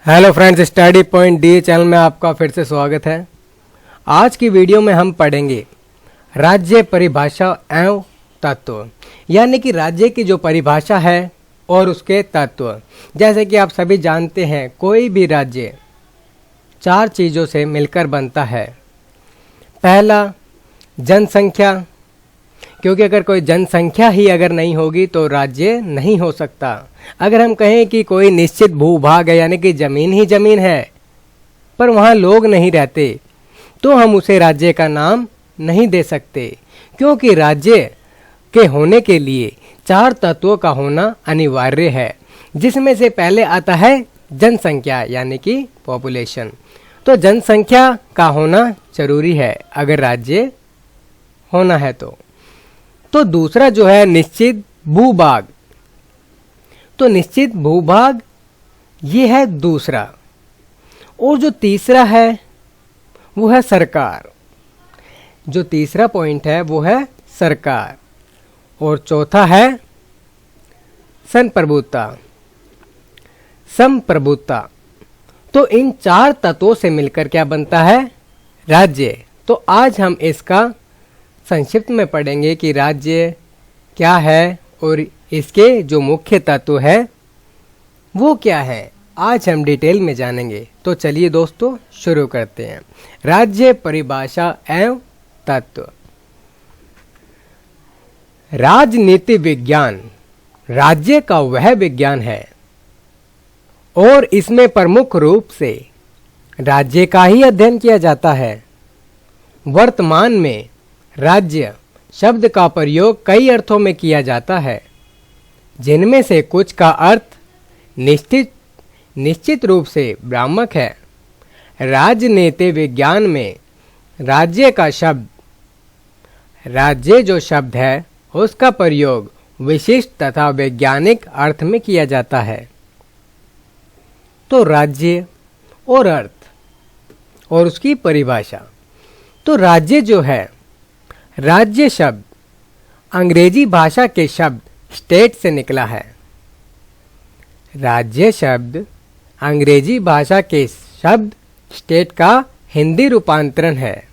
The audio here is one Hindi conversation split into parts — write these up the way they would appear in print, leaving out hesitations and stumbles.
Hello friends, study point D channel में आपका फिर से स्वागत है। आज की वीडियो में हम पढ़ेंगे राज्य परिभाषा एवं तत्व, यानी कि राज्य की जो परिभाषा है और उसके तत्व। जैसे कि आप सभी जानते हैं, कोई भी राज्य चार चीज़ों से मिलकर बनता है। पहला, जनसंख्या, क्योंकि अगर कोई जनसंख्या ही अगर नहीं होगी तो राज्य नहीं हो सकता। अगर हम कहें कि कोई निश्चित भूभाग है, यानी कि ज़मीन ही ज़मीन है पर वहाँ लोग नहीं रहते, तो हम उसे राज्य का नाम नहीं दे सकते, क्योंकि राज्य के होने के लिए चार तत्वों का होना अनिवार्य है, जिसमें से पहले आता है जनसंख्या, यानी कि पॉपुलेशन। तो जनसंख्या का होना जरूरी है अगर राज्य होना है तो दूसरा जो है निश्चित भूभाग। तो निश्चित भूभाग ये है दूसरा, और जो तीसरा है वो है सरकार। जो तीसरा पॉइंट है वो है सरकार, और चौथा है संप्रभुता, संप्रभुता। तो इन चार तत्वों से मिलकर क्या बनता है? राज्य। तो आज हम इसका संक्षिप्त में पढ़ेंगे कि राज्य क्या है और इसके जो मुख्य तत्व है वो क्या है। आज हम डिटेल में जानेंगे। तो चलिए दोस्तों शुरू करते हैं। राज्य परिभाषा एवं तत्व। राजनीति विज्ञान राज्य का वह विज्ञान है और इसमें प्रमुख रूप से राज्य का ही अध्ययन किया जाता है। वर्तमान में राज्य शब्द का प्रयोग कई अर्थों में किया जाता है, जिनमें से कुछ का अर्थ निश्चित रूप से भ्रामक है। राजनीति विज्ञान में राज्य का शब्द, राज्य जो शब्द है उसका प्रयोग विशिष्ट तथा वैज्ञानिक अर्थ में किया जाता है। तो राज्य और अर्थ और उसकी परिभाषा। तो राज्य जो है, राज्य शब्द अंग्रेजी भाषा के शब्द स्टेट से निकला है। राज्य शब्द अंग्रेजी भाषा के शब्द स्टेट का हिंदी रूपांतरण है।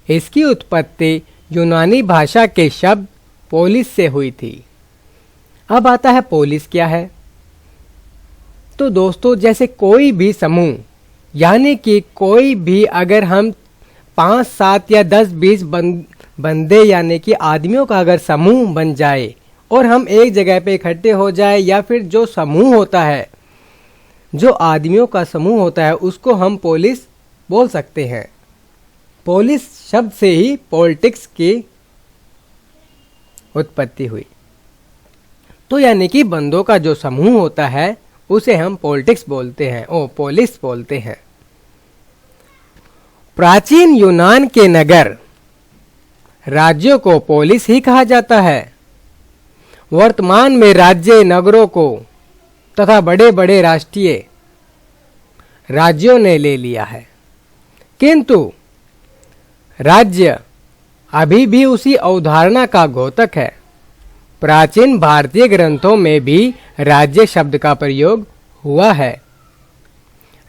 इसकी उत्पत्ति यूनानी भाषा के शब्द पोलिस से हुई थी। अब आता है पोलिस क्या है। तो दोस्तों, जैसे कोई भी समूह, यानी कि कोई भी अगर हम 5, 7 या 10, 20 बंदे यानी कि आदमियों का अगर समूह बन जाए और हम एक जगह पे इकट्ठे हो जाए, या फिर जो समूह होता है, जो आदमियों का समूह होता है, उसको हम पुलिस बोल सकते हैं। पुलिस शब्द से ही पॉलिटिक्स की उत्पत्ति हुई। तो यानी कि बंदों का जो समूह होता है उसे हम पॉलिटिक्स बोलते हैं, पुलिस बोलते हैं। प्राचीन यूनान के नगर राज्यों को पोलिस ही कहा जाता है। वर्तमान में राज्य नगरों को तथा बड़े बड़े राष्ट्रीय राज्यों ने ले लिया है, किंतु राज्य अभी भी उसी अवधारणा का द्योतक है। प्राचीन भारतीय ग्रंथों में भी राज्य शब्द का प्रयोग हुआ है।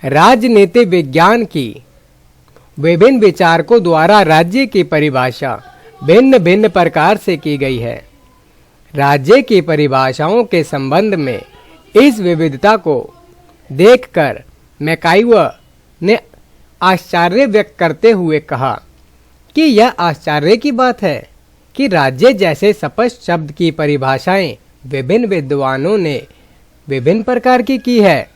राजनीति विज्ञान की विभिन्न विचारकों द्वारा राज्य की परिभाषा भिन्न भिन्न प्रकार से की गई है। राज्य की परिभाषाओं के संबंध में इस विविधता को देखकर मैकाइवर ने आश्चर्य व्यक्त करते हुए कहा कि यह आश्चर्य की बात है कि राज्य जैसे स्पष्ट शब्द की परिभाषाएं विभिन्न विद्वानों ने विभिन्न प्रकार की है।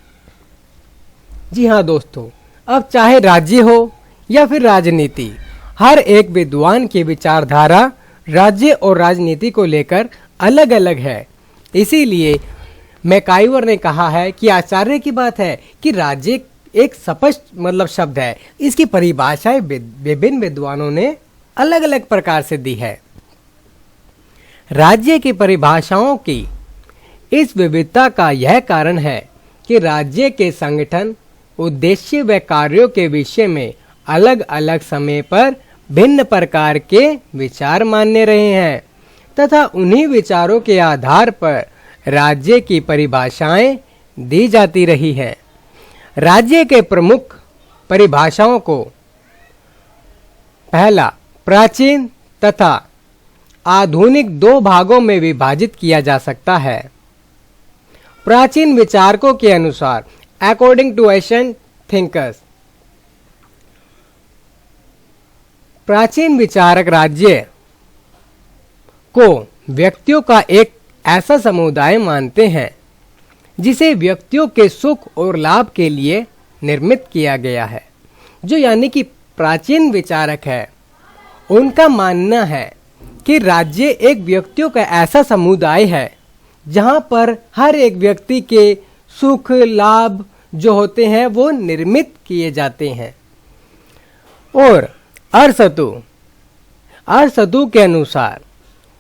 जी हाँ दोस्तों, अब चाहे राज्य हो या फिर राजनीति, हर एक विद्वान की विचारधारा राज्य और राजनीति को लेकर अलग अलग है। इसीलिए मैकाइवर ने कहा है कि आश्चर्य की बात है कि राज्य एक स्पष्ट शब्द है, इसकी परिभाषाएं विभिन्न विद्वानों ने अलग अलग प्रकार से दी है। राज्य की परिभाषाओं की इस विविधता का यह कारण है कि राज्य के संगठन, उद्देश्य व कार्यों के विषय में अलग अलग समय पर भिन्न प्रकार के विचार मान्य रहे हैं तथा उन्हीं विचारों के आधार पर राज्य की परिभाषाएं दी जाती रही हैं। राज्य के प्रमुख परिभाषाओं को पहला प्राचीन तथा आधुनिक दो भागों में विभाजित किया जा सकता है। प्राचीन विचारकों के अनुसार अकॉर्डिंग टू एशियंट थिंकर्स, प्राचीन विचारक राज्य को व्यक्तियों का एक ऐसा समुदाय मानते हैं जिसे व्यक्तियों के सुख और लाभ के लिए निर्मित किया गया है। जो यानी कि प्राचीन विचारक है, उनका मानना है कि राज्य एक व्यक्तियों का ऐसा समुदाय है जहां पर हर एक व्यक्ति के सुख लाभ जो होते हैं वो निर्मित किए जाते हैं। और अरस्तू के अनुसार,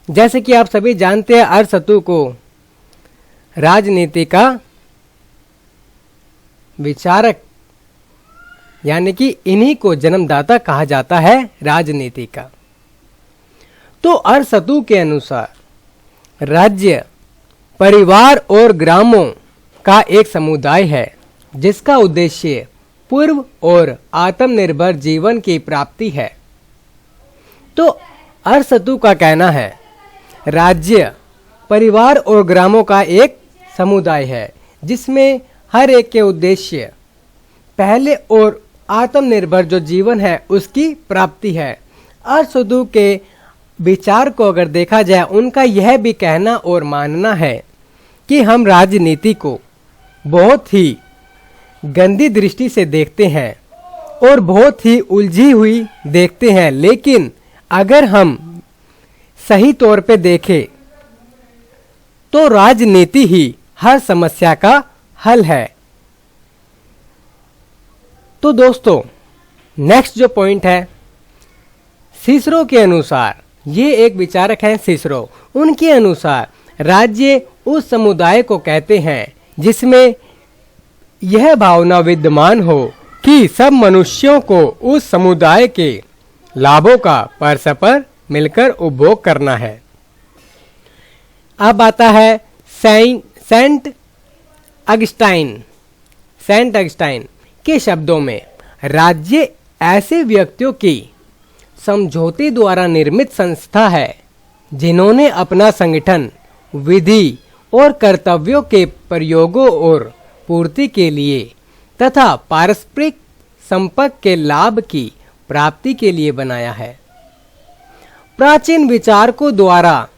जैसे कि आप सभी जानते हैं, अरस्तू को राजनीति का विचारक यानी कि इन्हीं को जन्मदाता कहा जाता है राजनीति का। तो अरस्तू के अनुसार राज्य परिवार और ग्रामों का एक समुदाय है जिसका उद्देश्य पूर्व और आत्मनिर्भर जीवन की प्राप्ति है। तो अरस्तू का कहना है राज्य परिवार और ग्रामों का एक समुदाय है जिसमें हर एक के उद्देश्य पहले और आत्मनिर्भर जो जीवन है उसकी प्राप्ति है। अरस्तू के विचार को अगर देखा जाए, उनका यह भी कहना और मानना है कि हम राजनीति को बहुत ही गंदी दृष्टि से देखते हैं और बहुत ही उलझी हुई देखते हैं, लेकिन अगर हम सही तौर पे देखें तो राजनीति ही हर समस्या का हल है। तो दोस्तों, नेक्स्ट जो पॉइंट है, सिसरो के अनुसार, ये एक विचारक हैं सिसरो, उनके अनुसार राज्य उस समुदाय को कहते हैं जिसमें यह भावना विद्यमान हो कि सब मनुष्यों को उस समुदाय के लाभों का परस्पर मिलकर उपभोग करना है। अब आता है सेंट अगस्टाइन के शब्दों में, राज्य ऐसे व्यक्तियों की समझौते द्वारा निर्मित संस्था है जिन्होंने अपना संगठन विधि और कर्तव्यों के प्रयोगों और पूर्ति के लिए तथा पारस्परिक संपर्क के लाभ की प्राप्ति के लिए बनाया है। प्राचीन विचारकों द्वारा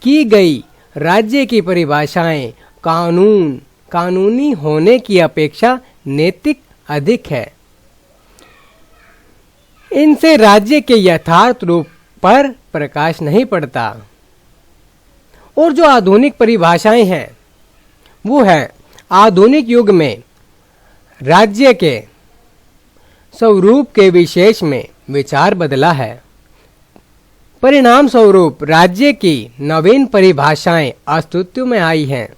की गई राज्य की परिभाषाएं कानूनी होने की अपेक्षा नैतिक अधिक है। इनसे राज्य के यथार्थ रूप पर प्रकाश नहीं पड़ता। और जो आधुनिक परिभाषाएं हैं वो है, आधुनिक युग में राज्य के स्वरूप के विशेष में विचार बदला है। परिणाम स्वरूप राज्य की नवीन परिभाषाएं अस्तित्व में आई हैं।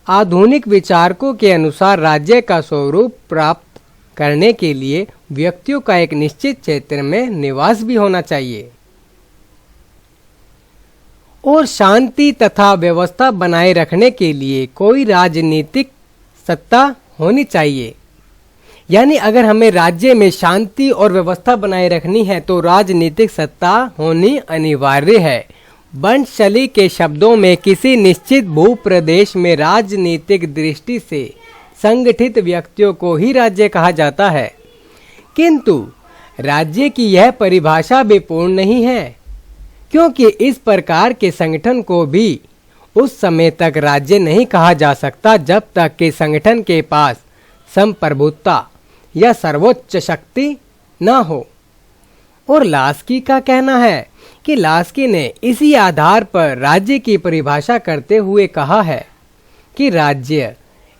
आधुनिक विचारकों के अनुसार राज्य का स्वरूप प्राप्त करने के लिए व्यक्तियों का एक निश्चित क्षेत्र में निवास भी होना चाहिए और शांति तथा व्यवस्था बनाए रखने के लिए कोई राजनीतिक सत्ता होनी चाहिए। यानी अगर हमें राज्य में शांति और व्यवस्था बनाए रखनी है तो राजनीतिक सत्ता होनी अनिवार्य है। वंशशैली के शब्दों में किसी निश्चित भूप्रदेश में राजनीतिक दृष्टि से संगठित व्यक्तियों को ही राज्य कहा जाता है, किंतु राज्य की यह परिभाषा भी पूर्ण नहीं है, क्योंकि इस प्रकार के संगठन को भी उस समय तक राज्य नहीं कहा जा सकता जब तक कि संगठन के पास संप्रभुता या सर्वोच्च शक्ति न हो। और लास्की का कहना है कि लास्की ने इसी आधार पर राज्य की परिभाषा करते हुए कहा है कि राज्य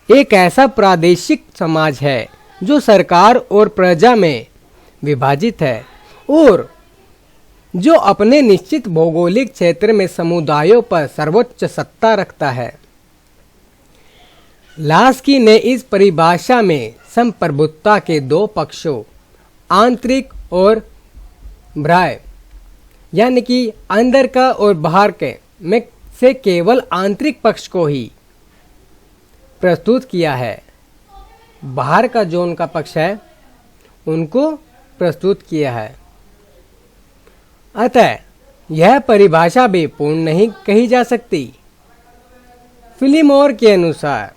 एक ऐसा प्रादेशिक समाज है जो सरकार और प्रजा में विभाजित है और जो अपने निश्चित भौगोलिक क्षेत्र में समुदायों पर सर्वोच्च सत्ता रखता है। लास्की ने इस परिभाषा में संप्रभुता के दो पक्षों, आंतरिक और बाह्य, यानी कि अंदर का और बाहर के में से केवल आंतरिक पक्ष को ही प्रस्तुत किया है। बाहर का जो उनका पक्ष है उनको प्रस्तुत किया है। अतः यह परिभाषा भी पूर्ण नहीं कही जा सकती। फिलिमोर के अनुसार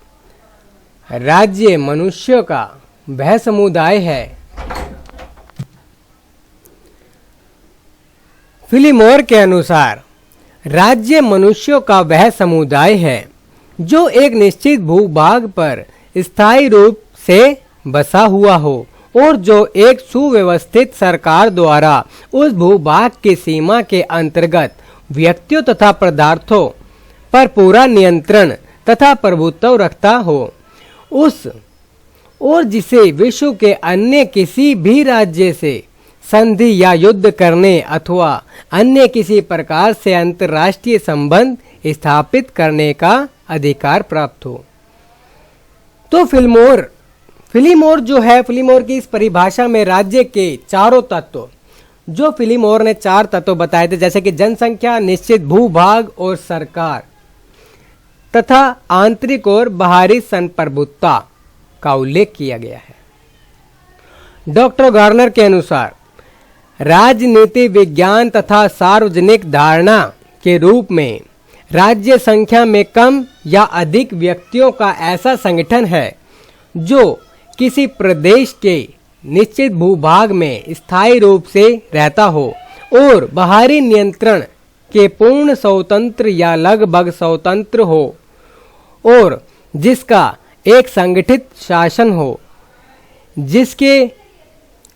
राज्य मनुष्यों का वह समुदाय है। फिलिमोर के अनुसार राज्य मनुष्यों का वह समुदाय है जो एक निश्चित भूभाग पर स्थायी रूप से बसा हुआ हो और जो एक सुव्यवस्थित सरकार द्वारा उस भूभाग की सीमा के अंतर्गत व्यक्तियों तथा पदार्थों पर पूरा नियंत्रण तथा प्रभुत्व रखता हो। उस और जिसे विश्व के अन्य किसी भी राज्य से संधि या युद्ध करने अथवा अन्य किसी प्रकार से अंतर्राष्ट्रीय संबंध स्थापित करने का अधिकार प्राप्त हो। तो फिलिमोर जो है, फिलिमोर की इस परिभाषा में राज्य के चारों तत्व, जो फिलिमोर ने 4 तत्व बताए थे, जैसे कि जनसंख्या, निश्चित भूभाग और सरकार तथा आंतरिक और बाहरी संप्रभुता का उल्लेख किया गया है। डॉक्टर गार्नर के अनुसार राजनीति विज्ञान तथा सार्वजनिक धारणा के रूप में राज्य संख्या में कम या अधिक व्यक्तियों का ऐसा संगठन है जो किसी प्रदेश के निश्चित भूभाग में स्थायी रूप से रहता हो और बाहरी नियंत्रण के पूर्ण स्वतंत्र या लगभग स्वतंत्र हो और जिसका एक संगठित शासन हो, जिसके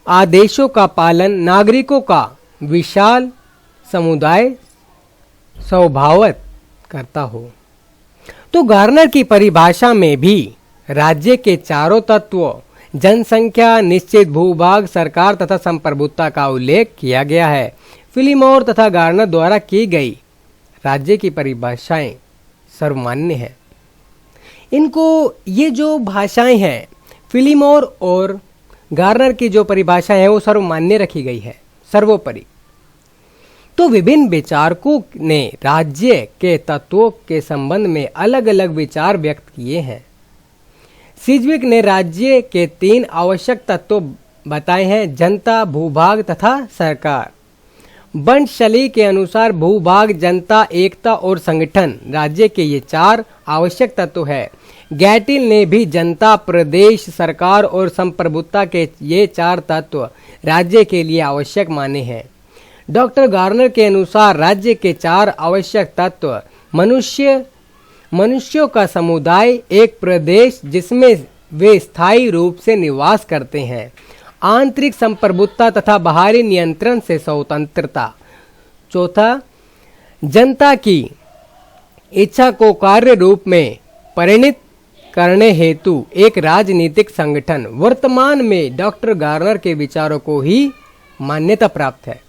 आदेशों का पालन नागरिकों का विशाल समुदाय स्वभावत करता हो। तो गार्नर की परिभाषा में भी राज्य के चारों तत्वों जनसंख्या, निश्चित भूभाग, सरकार तथा संप्रभुता का उल्लेख किया गया है। फिलिमोर तथा गार्नर द्वारा की गई राज्य की परिभाषाएं सर्वमान्य है। इनको ये जो भाषाएं हैं, फिलिमोर और गार्नर की जो परिभाषा है वो सर्वमान्य रखी गई है, सर्वोपरि। तो विभिन्न विचारकों ने राज्य के तत्वों के संबंध में अलग अलग विचार व्यक्त किए हैं। सिज्विक ने राज्य के 3 आवश्यक तत्व बताए हैं, जनता, भूभाग तथा सरकार। बंटशली के अनुसार भूभाग, जनता, एकता और संगठन राज्य के ये 4 आवश्यक तत्व है। गैटिल ने भी जनता, प्रदेश, सरकार और संप्रभुता के ये 4 तत्व राज्य के लिए आवश्यक माने हैं। डॉक्टर गार्नर के अनुसार राज्य के 4 आवश्यक तत्व मनुष्यों का समुदाय, एक प्रदेश जिसमें वे स्थायी रूप से निवास करते हैं, आंतरिक संप्रभुता तथा बाहरी नियंत्रण से स्वतंत्रता। चौथा, जनता की इच्छा को कार्य रूप में परिणित करने हेतु एक राजनीतिक संगठन। वर्तमान में डॉक्टर गार्नर के विचारों को ही मान्यता प्राप्त है।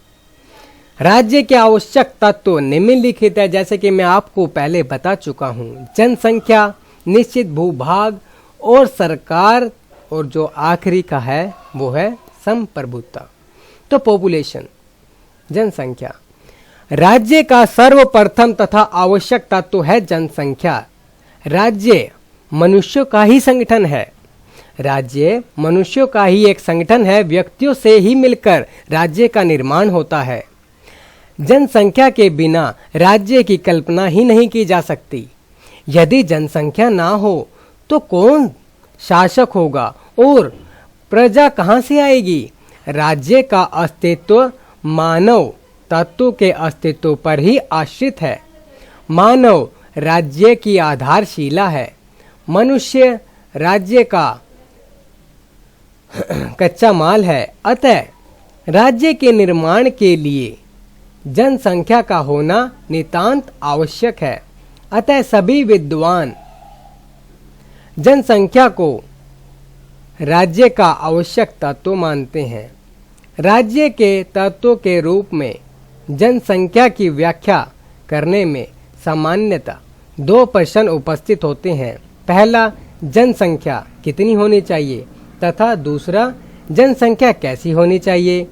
राज्य के आवश्यक तत्व निम्नलिखित है, जैसे कि मैं आपको पहले बता चुका हूं। जनसंख्या, निश्चित भूभाग और सरकार, और जो आखिरी का है वो है संप्रभुता। तो पॉपुलेशन, जनसंख्या। राज्य का सर्वप्रथम तथा आवश्यक तत्व है जनसंख्या। राज्य मनुष्यों का ही संगठन है। राज्य मनुष्यों का ही एक संगठन है। व्यक्तियों से ही मिलकर राज्य का निर्माण होता है। जनसंख्या के बिना राज्य की कल्पना ही नहीं की जा सकती। यदि जनसंख्या ना हो तो कौन शासक होगा और प्रजा कहाँ से आएगी? राज्य का अस्तित्व मानव तत्व के अस्तित्व पर ही आश्रित है। मानव राज्य की आधारशिला है। मनुष्य राज्य का कच्चा माल है। अतः राज्य के निर्माण के लिए जनसंख्या का होना नितांत आवश्यक है। अतः सभी विद्वान जनसंख्या को राज्य का आवश्यक तत्व मानते हैं। राज्य के तत्व के रूप में जनसंख्या की व्याख्या करने में सामान्यतः 2 प्रश्न उपस्थित होते हैं। पहला, जनसंख्या कितनी होनी चाहिए, तथा दूसरा, जनसंख्या कैसी होनी चाहिए।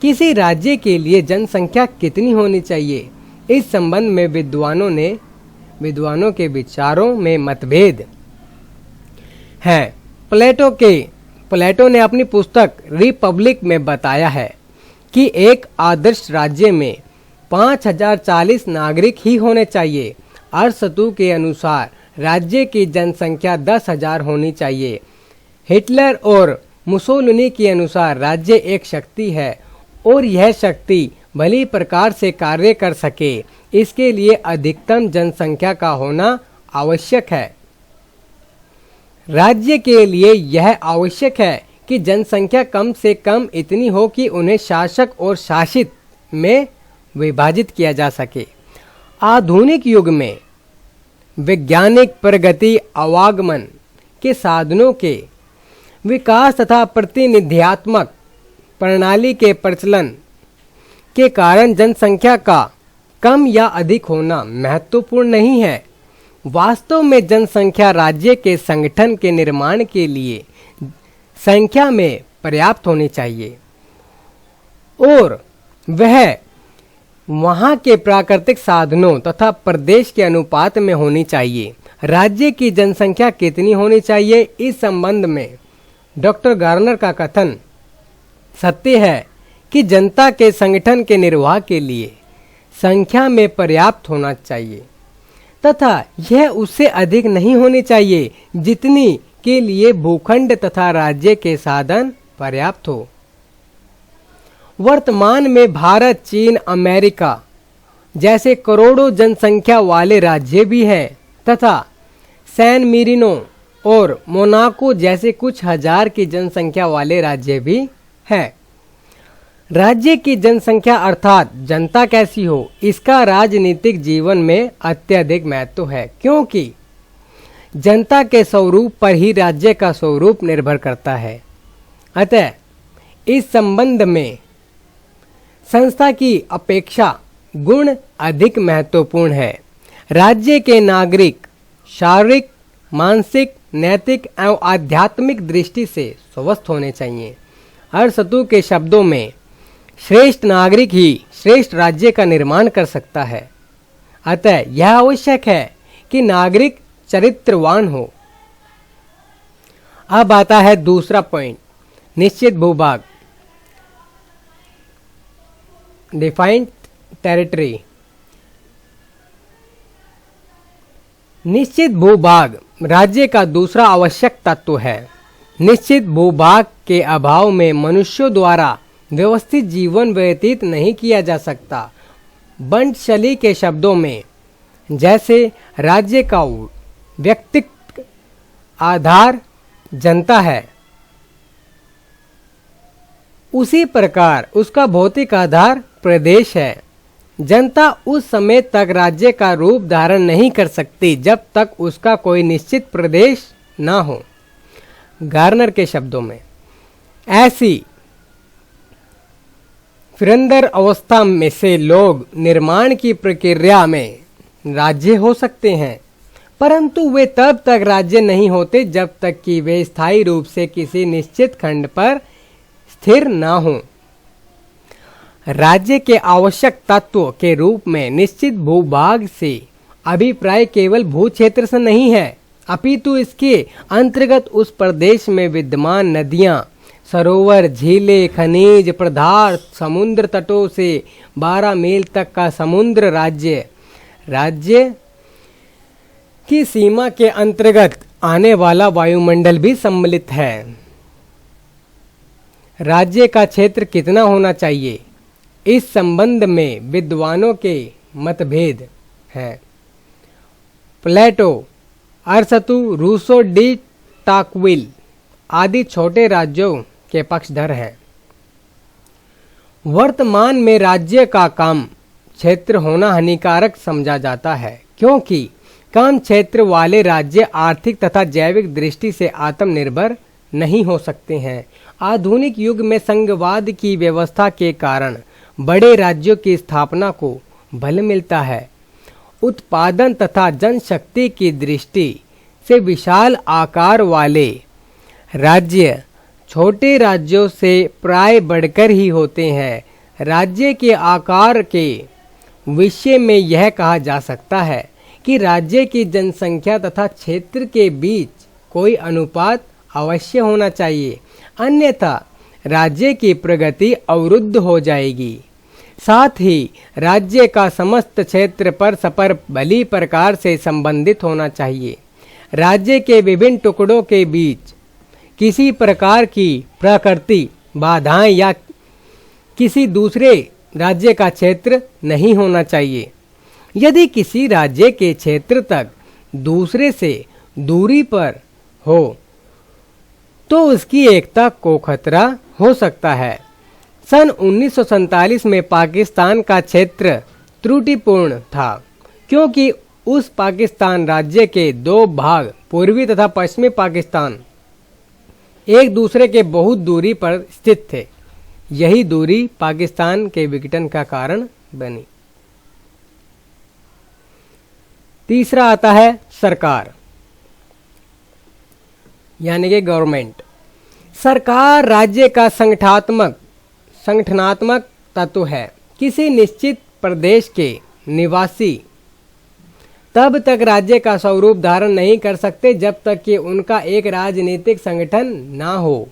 किसी राज्य के लिए जनसंख्या कितनी होनी चाहिए, इस संबंध में विद्वानों के विचारों में मतभेद है। प्लेटो ने अपनी पुस्तक रिपब्लिक में बताया है कि एक आदर्श राज्य में 5040 नागरिक ही होने चाहिए। अरस्तू के अनुसार राज्य की जनसंख्या 10,000 होनी चाहिए। हिटलर और मुसोलिनी के अनुसार राज्य एक शक्ति है और यह शक्ति भली प्रकार से कार्य कर सके इसके लिए अधिकतम जनसंख्या का होना आवश्यक है। राज्य के लिए यह आवश्यक है कि जनसंख्या कम से कम इतनी हो कि उन्हें शासक और शासित में विभाजित किया जा सके। आधुनिक युग में वैज्ञानिक प्रगति, आवागमन के साधनों के विकास तथा प्रतिनिधियात्मक प्रणाली के प्रचलन के कारण जनसंख्या का कम या अधिक होना महत्वपूर्ण नहीं है। वास्तव में जनसंख्या राज्य के संगठन के निर्माण के लिए संख्या में पर्याप्त होनी चाहिए और वह वहाँ के प्राकृतिक साधनों तथा प्रदेश के अनुपात में होनी चाहिए। राज्य की जनसंख्या कितनी होनी चाहिए, इस संबंध में डॉक्टर गार्नर का कथन सत्य है कि जनता के संगठन के निर्वाह के लिए संख्या में पर्याप्त होना चाहिए तथा यह उससे अधिक नहीं होनी चाहिए जितनी के लिए भूखंड तथा राज्य के साधन पर्याप्त हो। वर्तमान में भारत, चीन, अमेरिका जैसे करोड़ों जनसंख्या वाले राज्य भी हैं तथा सैन मेरिनो और मोनाको जैसे कुछ हजार की जनसंख्या वाले राज्य भी हैं। राज्य की जनसंख्या अर्थात जनता कैसी हो, इसका राजनीतिक जीवन में अत्यधिक महत्व है, क्योंकि जनता के स्वरूप पर ही राज्य का स्वरूप निर्भर करता है। अतः इस संबंध में संस्था की अपेक्षा गुण अधिक महत्वपूर्ण है। राज्य के नागरिक शारीरिक, मानसिक, नैतिक एवं आध्यात्मिक दृष्टि से स्वस्थ होने चाहिए। अरस्तू के शब्दों में श्रेष्ठ नागरिक ही श्रेष्ठ राज्य का निर्माण कर सकता है। अतः यह आवश्यक है कि नागरिक चरित्रवान हो। अब आता है दूसरा पॉइंट, निश्चित भूभाग, डिफाइंड टेरिटरी। निश्चित भूभाग राज्य का दूसरा आवश्यक तत्व है। निश्चित भूभाग के अभाव में मनुष्यों द्वारा व्यवस्थित जीवन व्यतीत नहीं किया जा सकता। बंट शली के शब्दों में जैसे राज्य का व्यक्तिगत आधार जनता है, उसी प्रकार उसका भौतिक आधार प्रदेश है। जनता उस समय तक राज्य का रूप धारण नहीं कर सकती जब तक उसका कोई निश्चित प्रदेश ना हो। गार्नर के शब्दों में ऐसी फिरंदर अवस्था में से लोग निर्माण की प्रक्रिया में राज्य हो सकते हैं, परंतु वे तब तक राज्य नहीं होते जब तक कि वे स्थायी रूप से किसी निश्चित खंड पर स्थिर न हों। राज्य के आवश्यक तत्व के रूप में निश्चित भूभाग से अभिप्राय केवल भू क्षेत्र से नहीं है, अपितु इसके अंतर्गत उस प्रदेश में विद्यमान नदियां, सरोवर, झीलें, खनिज पदार्थ, समुद्र तटों से 12 मील तक का समुद्र राज्य की सीमा के अंतर्गत आने वाला वायुमंडल भी सम्मिलित है। राज्य का क्षेत्र कितना होना चाहिए, इस संबंध में विद्वानों के मतभेद हैं। प्लेटो, अरस्तू, रूसो, डी टाकविल आदि छोटे राज्यों के पक्षधर हैं। वर्तमान में राज्य का काम क्षेत्र होना हानिकारक समझा जाता है, क्योंकि कम क्षेत्र वाले राज्य आर्थिक तथा जैविक दृष्टि से आत्मनिर्भर नहीं हो सकते हैं। आधुनिक युग में संघवाद की व्यवस्था के कारण बड़े राज्यों की स्थापना को बल मिलता है। उत्पादन तथा जनशक्ति की दृष्टि से विशाल आकार वाले राज्य छोटे राज्यों से प्राय बढ़कर ही होते हैं। राज्य के आकार के विषय में यह कहा जा सकता है कि राज्य की जनसंख्या तथा क्षेत्र के बीच कोई अनुपात अवश्य होना चाहिए, अन्यथा राज्य की प्रगति अवरुद्ध हो जाएगी। साथ ही राज्य का समस्त क्षेत्र परस्पर भली प्रकार से संबंधित होना चाहिए। राज्य के विभिन्न टुकड़ों के बीच किसी प्रकार की प्राकृतिक बाधाएं या किसी दूसरे राज्य का क्षेत्र नहीं होना चाहिए। यदि किसी राज्य के क्षेत्र तक दूसरे से दूरी पर हो तो उसकी एकता को खतरा हो सकता है। सन 1947 में पाकिस्तान का क्षेत्र त्रुटिपूर्ण था, क्योंकि उस पाकिस्तान राज्य के दो भाग पूर्वी तथा पश्चिमी पाकिस्तान एक दूसरे के बहुत दूरी पर स्थित थे। यही दूरी पाकिस्तान के विघटन का कारण बनी। तीसरा आता है सरकार, यानी कि गवर्नमेंट। सरकार राज्य का संगठनात्मक तत्व है। किसी निश्चित प्रदेश के निवासी तब तक राज्य का स्वरूप धारण नहीं कर सकते जब तक कि उनका एक राजनीतिक संगठन ना हो।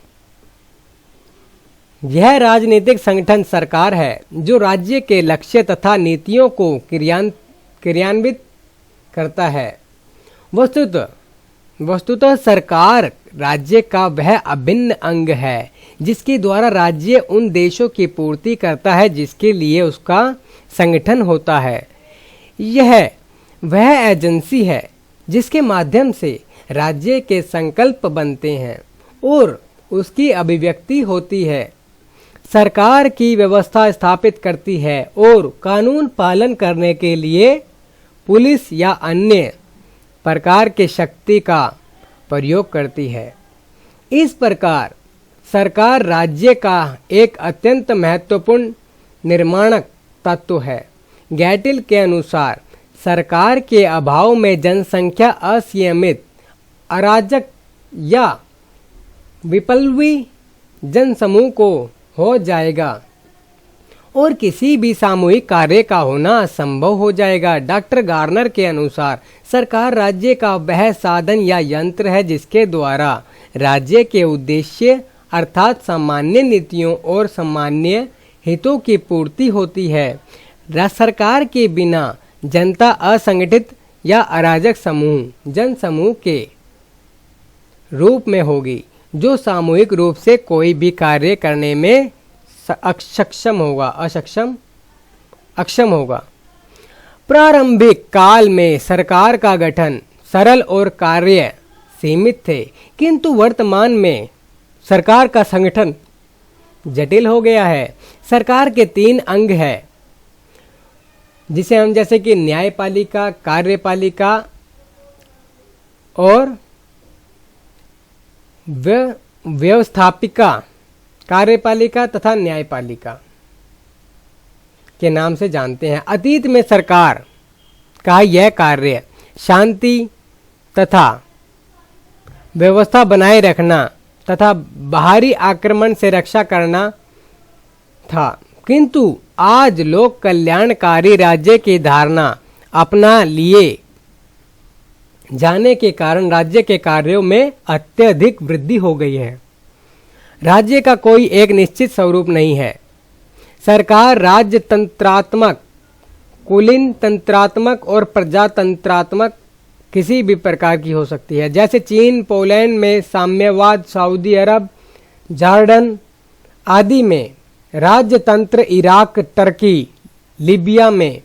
यह राजनीतिक संगठन सरकार है, जो राज्य के लक्ष्य तथा नीतियों को क्रियान्वित करता है। वस्तुतः सरकार राज्य का वह अभिन्न अंग है जिसके द्वारा राज्य उन देशों की पूर्ति करता है जिसके लिए उसका संगठन होता है। यह वह एजेंसी है जिसके माध्यम से राज्य के संकल्प बनते हैं और उसकी अभिव्यक्ति होती है। सरकार की व्यवस्था स्थापित करती है और कानून पालन करने के लिए पुलिस या अन्य प्रकार के शक्ति का प्रयोग करती है। इस प्रकार सरकार राज्य का एक अत्यंत महत्वपूर्ण निर्माणक तत्व है। गैटिल के अनुसार सरकार के अभाव में जनसंख्या असंयमित, अराजक या विप्लवी जनसमूह को हो जाएगा और किसी भी सामूहिक कार्य का होना असंभव हो जाएगा। डॉक्टर गार्नर के अनुसार सरकार राज्य का वह साधन या यंत्र है जिसके द्वारा राज्य के उद्देश्य अर्थात सामान्य नीतियों और सामान्य हितों की पूर्ति होती है। सरकार के बिना जनता असंगठित या अराजक समूह जनसमूह के रूप में होगी, जो सामूहिक रूप से कोई भी कार्य करने में अक्षम होगा। प्रारंभिक काल में सरकार का गठन सरल और कार्य सीमित थे, किंतु वर्तमान में सरकार का संगठन जटिल हो गया है। सरकार के 3 अंग हैं, जिसे हम जैसे कि न्यायपालिका, कार्यपालिका और व्यवस्थापिका, कार्यपालिका तथा न्यायपालिका के नाम से जानते हैं। अतीत में सरकार का यह कार्य शांति तथा व्यवस्था बनाए रखना तथा बाहरी आक्रमण से रक्षा करना था, किंतु आज लोक कल्याणकारी राज्य की धारणा अपना लिए जाने के कारण राज्य के कार्यों में अत्यधिक वृद्धि हो गई है। राज्य का कोई एक निश्चित स्वरूप नहीं है। सरकार राजतंत्रात्मक, कुलीन तंत्रात्मक और प्रजातंत्रात्मक किसी भी प्रकार की हो सकती है। जैसे चीन, पोलैंड में साम्यवाद, सऊदी अरब, जॉर्डन आदि में राज्यतंत्र, इराक, टर्की, लीबिया में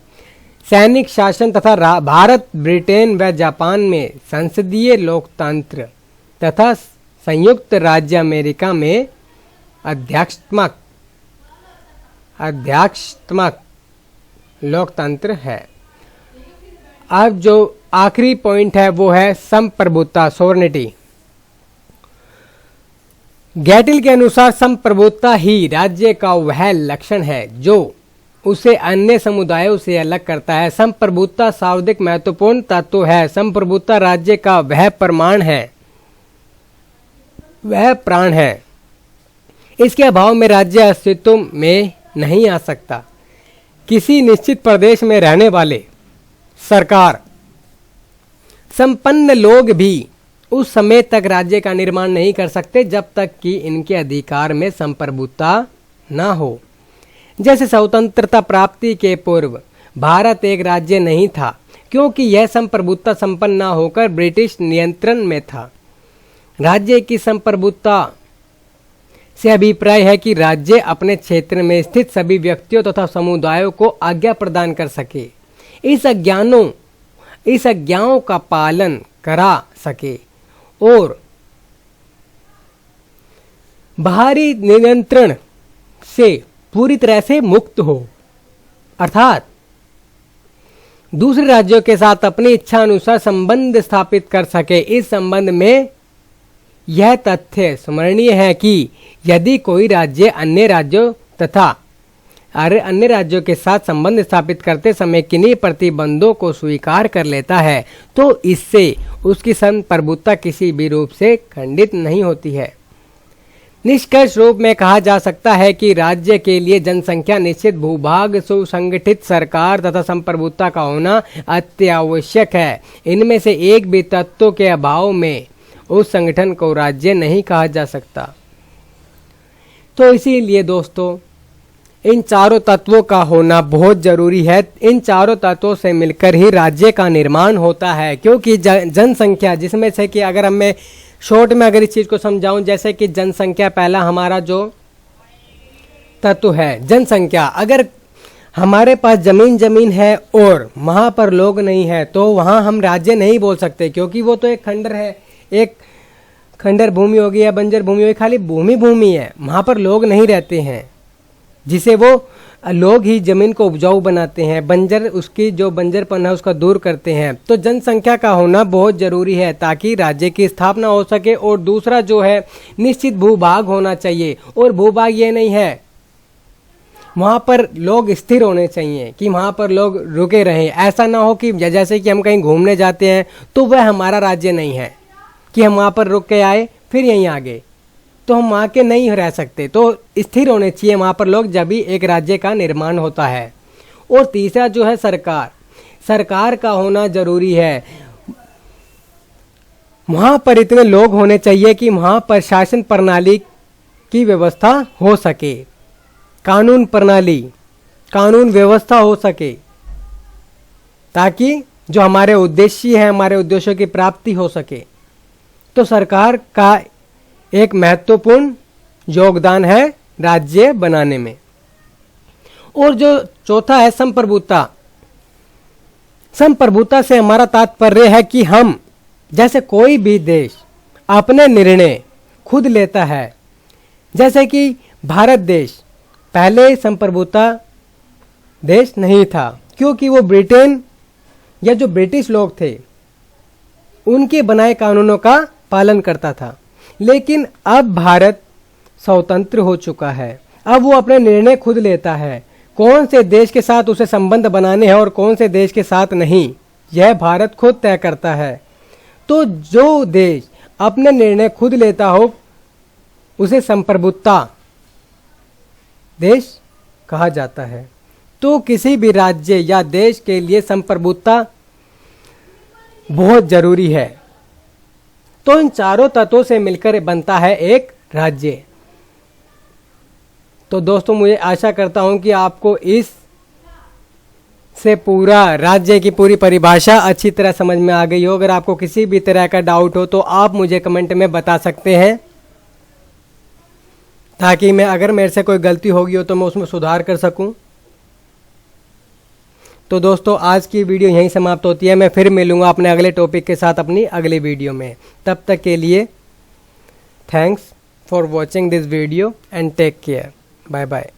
सैनिक शासन तथा भारत, ब्रिटेन व जापान में संसदीय लोकतंत्र तथा संयुक्त राज्य अमेरिका में अध्यक्षात्मक लोकतंत्र है। अब जो आखिरी पॉइंट है वो है संप्रभुता, सोवर्निटी। गैटिल के अनुसार संप्रभुता ही राज्य का वह लक्षण है जो उसे अन्य समुदायों से अलग करता है। संप्रभुता सर्वाधिक महत्वपूर्ण तत्व है। संप्रभुता राज्य का वह प्रमाण है, वह प्राण है। इसके अभाव में राज्य अस्तित्व में नहीं आ सकता। किसी निश्चित प्रदेश में रहने वाले सरकार संपन्न लोग भी उस समय तक राज्य का निर्माण नहीं कर सकते जब तक कि इनके अधिकार में संप्रभुता न हो। जैसे स्वतंत्रता प्राप्ति के पूर्व भारत एक राज्य नहीं था, क्योंकि यह संप्रभुता संपन्न न होकर ब्रिटिश नियंत्रण में था। राज्य की संप्रभुता से अभिप्राय है कि राज्य अपने क्षेत्र में स्थित सभी व्यक्तियों तथा समुदायों को आज्ञा प्रदान कर सके, इस आज्ञाओं का पालन करा सके और बाहरी नियंत्रण से पूरी तरह से मुक्त हो, अर्थात दूसरे राज्यों के साथ अपनी इच्छा अनुसार संबंध स्थापित कर सके। इस संबंध में यह तथ्य स्मरणीय है कि यदि कोई राज्य अन्य राज्यों के साथ संबंध स्थापित करते समय किन्हीं प्रतिबंधों को स्वीकार कर लेता है तो इससे उसकी संप्रभुता किसी भी रूप से खंडित नहीं होती है। निष्कर्ष रूप में कहा जा सकता है कि राज्य के लिए जनसंख्या, निश्चित भूभाग, सुसंगठित सरकार तथा संप्रभुता का होना अत्यावश्यक है। इनमें से एक भी तत्वों के अभाव में उस संगठन को राज्य नहीं कहा जा सकता। तो इसीलिए दोस्तों इन चारों तत्वों का होना बहुत जरूरी है। इन चारों तत्वों से मिलकर ही राज्य का निर्माण होता है, क्योंकि जनसंख्या, जिसमें से कि अगर मैं शॉर्ट में अगर इस चीज को समझाऊं, जैसे कि जनसंख्या पहला हमारा जो तत्व है जनसंख्या, अगर हमारे पास जमीन है और वहां पर लोग नहीं है तो वहां हम राज्य नहीं बोल सकते, क्योंकि वो तो एक खंडर है, एक खंडर भूमि होगी या बंजर भूमि होगी, खाली भूमि है, वहां पर लोग नहीं रहते हैं, जिसे वो लोग ही जमीन को उपजाऊ बनाते हैं, बंजर उसकी जो बंजरपन है उसका दूर करते हैं। तो जनसंख्या का होना बहुत जरूरी है ताकि राज्य की स्थापना हो सके। और दूसरा जो है निश्चित भूभाग होना चाहिए, और भूभाग ये नहीं है वहां पर लोग स्थिर होने चाहिए कि वहां पर लोग रुके रहें। ऐसा ना हो कि जैसे कि हम कहीं घूमने जाते हैं तो वह हमारा राज्य नहीं है कि हम वहां पर रुक के आए फिर यहीं आ गए, तो हम वहाँ के नहीं रह सकते। तो स्थिर होने चाहिए वहाँ पर लोग, जब भी एक राज्य का निर्माण होता है। और तीसरा जो है सरकार का होना जरूरी है। वहाँ पर इतने लोग होने चाहिए कि वहाँ पर शासन प्रणाली की व्यवस्था हो सके, कानून प्रणाली, कानून व्यवस्था हो सके, ताकि जो हमारे उद्देश्य है, हमारे उद्देश्यों की प्राप्ति हो सके। तो सरकार का एक महत्वपूर्ण योगदान है राज्य बनाने में। और जो चौथा है संप्रभुता। संप्रभुता से हमारा तात्पर्य है कि हम, जैसे कोई भी देश अपने निर्णय खुद लेता है, जैसे कि भारत देश पहले संप्रभुता देश नहीं था, क्योंकि वो ब्रिटेन या जो ब्रिटिश लोग थे उनके बनाए कानूनों का पालन करता था। लेकिन अब भारत स्वतंत्र हो चुका है, अब वो अपने निर्णय खुद लेता है, कौन से देश के साथ उसे संबंध बनाने हैं और कौन से देश के साथ नहीं, यह भारत खुद तय करता है। तो जो देश अपने निर्णय खुद लेता हो उसे संप्रभुता देश कहा जाता है। तो किसी भी राज्य या देश के लिए संप्रभुता बहुत जरूरी है। तो इन चारों तत्वों से मिलकर बनता है एक राज्य। तो दोस्तों मुझे आशा करता हूं कि आपको इस से पूरा राज्य की पूरी परिभाषा अच्छी तरह समझ में आ गई हो। अगर आपको किसी भी तरह का डाउट हो तो आप मुझे कमेंट में बता सकते हैं, ताकि मैं, अगर मेरे से कोई गलती होगी हो तो मैं उसमें सुधार कर सकूं। तो दोस्तों आज की वीडियो यहीं समाप्त होती है। मैं फिर मिलूंगा अपने अगले टॉपिक के साथ अपनी अगली वीडियो में। तब तक के लिए thanks for watching this video and take care. Bye bye.